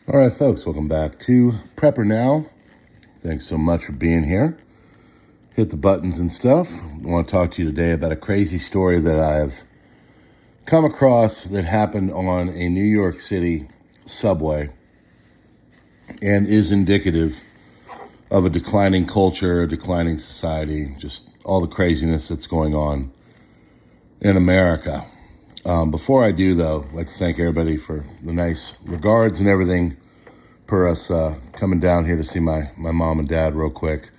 All right, folks, welcome back to PrepperNow. Thanks so much for being here. Hit the buttons and stuff. I want to talk to you today about a crazy story that I've come across that happened on a New York City subway and is indicative of a declining culture, a declining society, just all the craziness that's going on in America. Before I do, though, I'd like to thank everybody for the nice regards and everything for us coming down here to see my mom and dad real quick.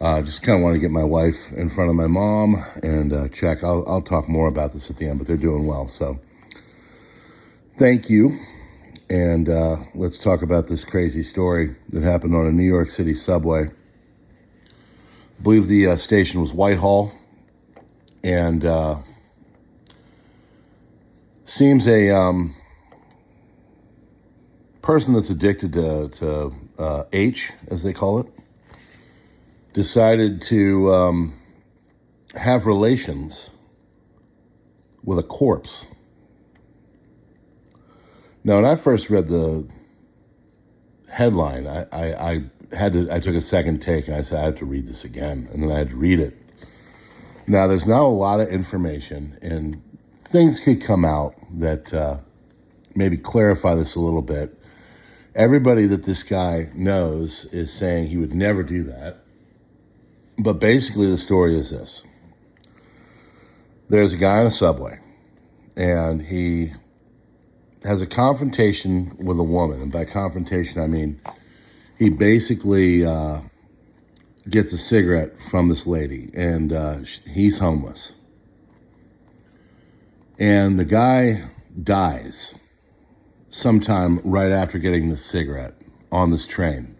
Just kind of want to get my wife in front of my mom and check. I'll talk more about this at the end, but they're doing well. So thank you. And let's talk about this crazy story that happened on a New York City subway. I believe the station was Whitehall. And seems a person that's addicted to H, as they call it, decided to have relations with a corpse. Now, when I first read the headline, I took a second take and I said I had to read this again, and then I had to read it. Now, there's not a lot of information, and things could come out that maybe clarify this a little bit. Everybody that this guy knows is saying he would never do that. But basically the story is this. There's a guy on a subway, and he has a confrontation with a woman. And by confrontation, I mean he basically gets a cigarette from this lady, and he's homeless. And the guy dies sometime right after getting the cigarette on this train.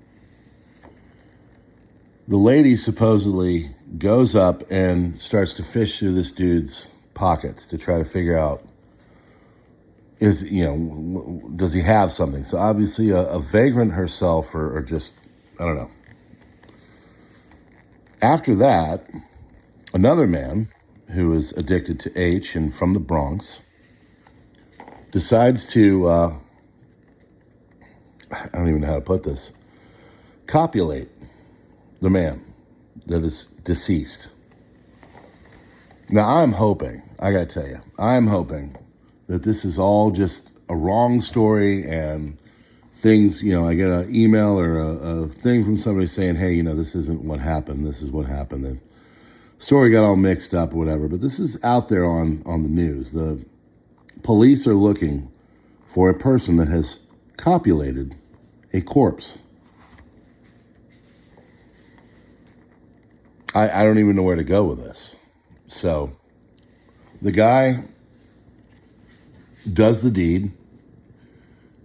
The lady supposedly goes up and starts to fish through this dude's pockets to try to figure out, does he have something? So obviously a vagrant herself or just, I don't know. After that, another man who is addicted to H and from the Bronx decides to, I don't even know how to put this, copulate the man that is deceased. Now, I'm hoping, I gotta tell you, I'm hoping that this is all just a wrong story and things, I get an email or a thing from somebody saying, hey, this isn't what happened, this is what happened. The story got all mixed up or whatever, but this is out there on the news. The police are looking for a person that has copulated a corpse. I don't even know where to go with this. So the guy does the deed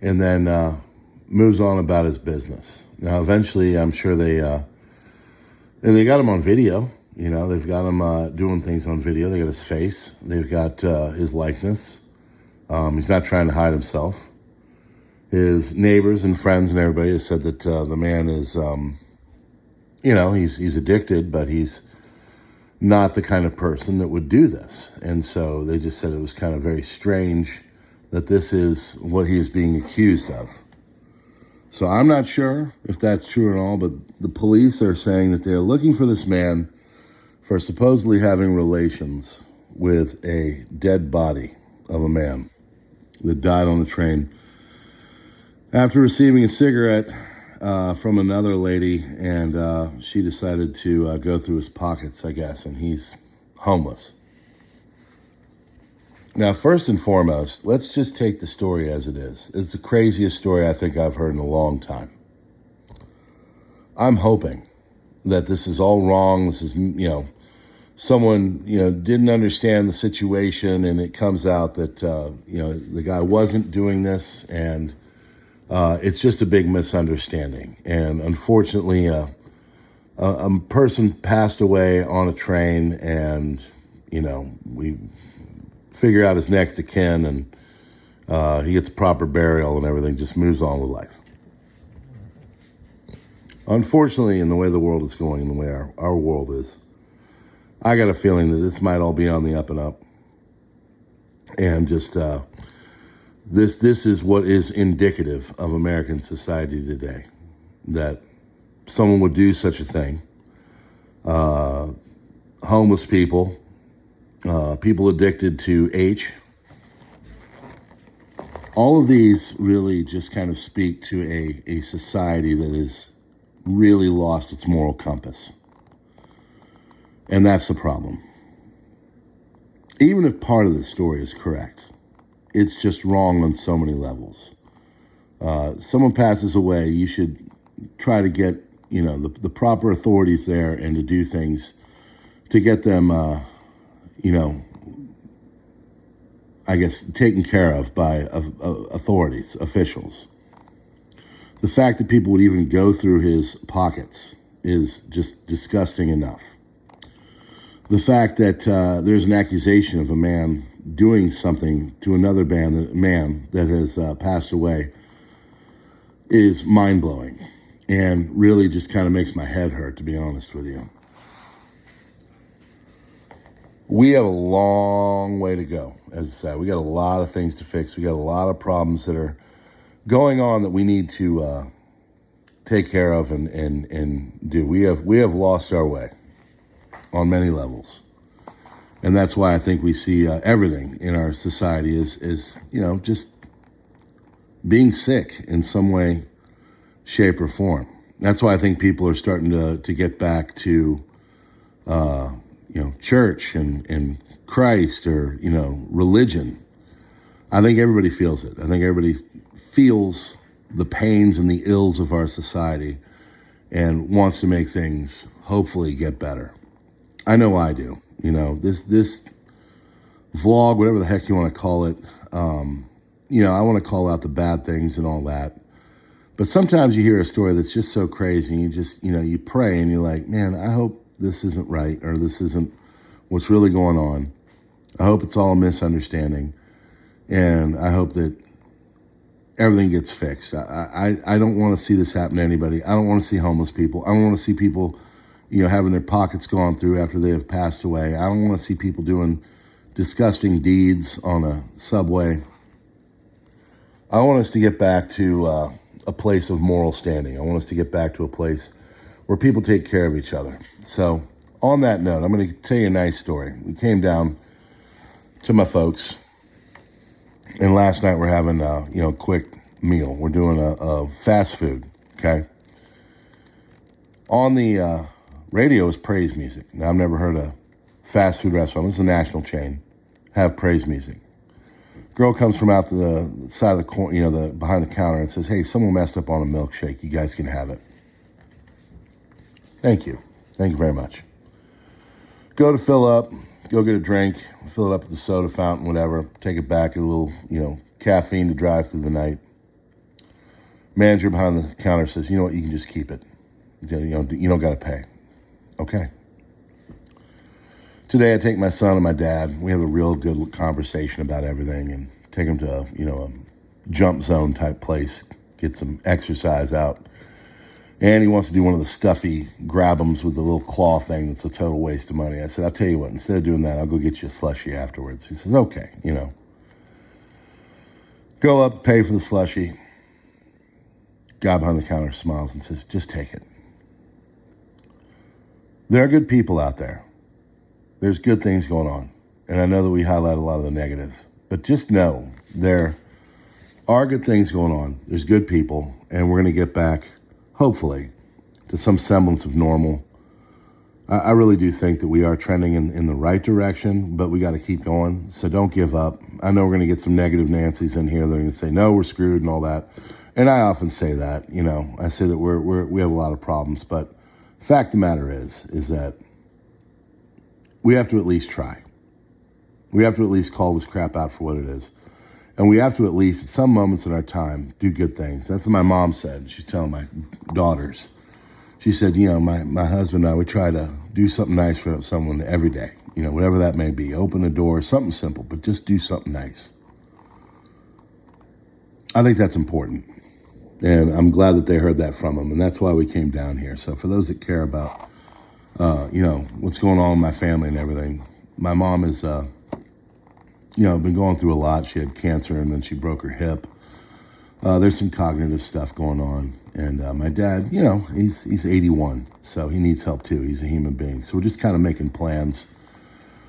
and then moves on about his business. Now, eventually, I'm sure and they got him on video. They've got him doing things on video. They got his face. They've got his likeness. He's not trying to hide himself. His neighbors and friends and everybody have said that the man is, he's addicted, but he's not the kind of person that would do this. And so they just said it was kind of very strange that this is what he is being accused of. So I'm not sure if that's true at all, but the police are saying that they're looking for this man for supposedly having relations with a dead body of a man that died on the train after receiving a cigarette from another lady, and she decided to go through his pockets, I guess, and he's homeless. Now, first and foremost, let's just take the story as it is. It's the craziest story I think I've heard in a long time. I'm hoping that this is all wrong. This is, someone, didn't understand the situation, and it comes out that, the guy wasn't doing this, and it's just a big misunderstanding. And unfortunately, a person passed away on a train, and, we figure out his next of kin, and he gets proper burial and everything, just moves on with life. Unfortunately, in the way the world is going, in the way our world is, I got a feeling that this might all be on the up and up. And just This is what is indicative of American society today, that someone would do such a thing. Homeless people, people addicted to H. All of these really just kind of speak to a society that has really lost its moral compass. And that's the problem. Even if part of the story is correct, it's just wrong on so many levels. Someone passes away, you should try to get, the proper authorities there and to do things to get them, I guess, taken care of by authorities, officials. The fact that people would even go through his pockets is just disgusting enough. The fact that there's an accusation of a man doing something to another man that has passed away is mind-blowing and really just kind of makes my head hurt, to be honest with you. We have a long way to go, as I said. We got a lot of things to fix. We got a lot of problems that are going on that we need to take care of and do. We have lost our way on many levels. And that's why I think we see everything in our society is just being sick in some way, shape, or form. That's why I think people are starting to get back to, church and Christ or, religion. I think everybody feels it. I think everybody feels the pains and the ills of our society and wants to make things hopefully get better. I know I do. This vlog, whatever the heck you want to call it, I want to call out the bad things and all that. But sometimes you hear a story that's just so crazy and you just, you pray and you're like, man, I hope this isn't right or this isn't what's really going on. I hope it's all a misunderstanding. And I hope that everything gets fixed. I don't want to see this happen to anybody. I don't want to see homeless people. I don't want to see people having their pockets gone through after they have passed away. I don't want to see people doing disgusting deeds on a subway. I want us to get back to a place of moral standing. I want us to get back to a place where people take care of each other. So on that note, I'm going to tell you a nice story. We came down to my folks, and last night we're having a quick meal. We're doing a fast food, okay? On the radio is praise music. Now, I've never heard a fast food restaurant. This is a national chain. Have praise music. Girl comes from out the side of the corner, behind the counter, and says, "Hey, someone messed up on a milkshake. You guys can have it." Thank you. Thank you very much. Go to fill up. Go get a drink. Fill it up at the soda fountain, whatever. Take it back. A little, caffeine to drive through the night. Manager behind the counter says, "You know what? You can just keep it. You don't got to pay." Okay. Today I take my son and my dad. We have a real good conversation about everything and take him to a jump zone type place, get some exercise out. And he wants to do one of the stuffy grab-ems with the little claw thing that's a total waste of money. I said, "I'll tell you what, instead of doing that, I'll go get you a slushie afterwards." He says, "Okay, Go up, pay for the slushie. Guy behind the counter smiles and says, "Just take it." There are good people out there. There's good things going on. And I know that we highlight a lot of the negative. But just know there are good things going on. There's good people. And we're going to get back, hopefully, to some semblance of normal. I really do think that we are trending in the right direction, but we got to keep going. So don't give up. I know we're going to get some negative Nancy's in here. They're going to say, "No, we're screwed," and all that. And I often say that, I say that we have a lot of problems. But fact of the matter is that we have to at least try. We have to at least call this crap out for what it is. And we have to at least, at some moments in our time, do good things. That's what my mom said. She's telling my daughters. She said, my husband and I, we try to do something nice for someone every day. Whatever that may be. Open a door, something simple, but just do something nice. I think that's important. And I'm glad that they heard that from them. And that's why we came down here. So for those that care about, what's going on in my family and everything, my mom is been going through a lot. She had cancer and then she broke her hip. There's some cognitive stuff going on. And my dad, he's 81, so he needs help too. He's a human being. So we're just kind of making plans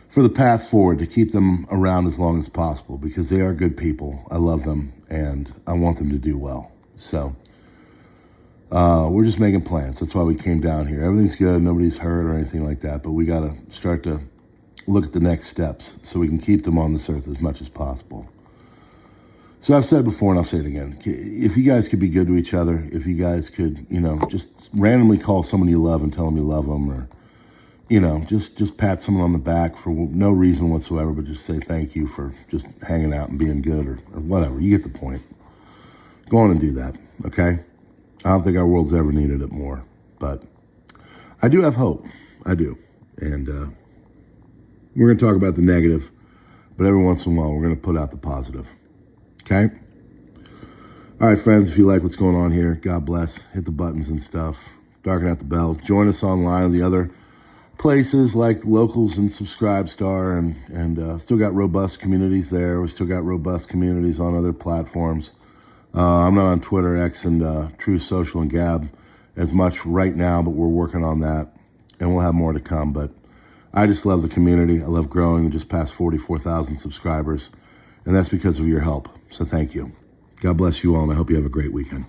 for the path forward to keep them around as long as possible because they are good people. I love them and I want them to do well. So we're just making plans. That's why we came down here. Everything's good. Nobody's hurt or anything like that. But we got to start to look at the next steps so we can keep them on this earth as much as possible. So I've said before, and I'll say it again, if you guys could be good to each other, if you guys could, just randomly call someone you love and tell them you love them, or, just pat someone on the back for no reason whatsoever, but just say thank you for just hanging out and being good or whatever. You get the point. Go on and do that, okay? I don't think our world's ever needed it more, but I do have hope. I do. And we're going to talk about the negative, but every once in a while, we're going to put out the positive. Okay? All right, friends, if you like what's going on here, God bless. Hit the buttons and stuff. Darken out the bell. Join us online on the other places like Locals and SubscribeStar, and still got robust communities there. We still got robust communities on other platforms. I'm not on Twitter, X, and Truth Social and Gab as much right now, but we're working on that, and we'll have more to come. But I just love the community. I love growing. We just passed 44,000 subscribers. And that's because of your help. So thank you. God bless you all, and I hope you have a great weekend.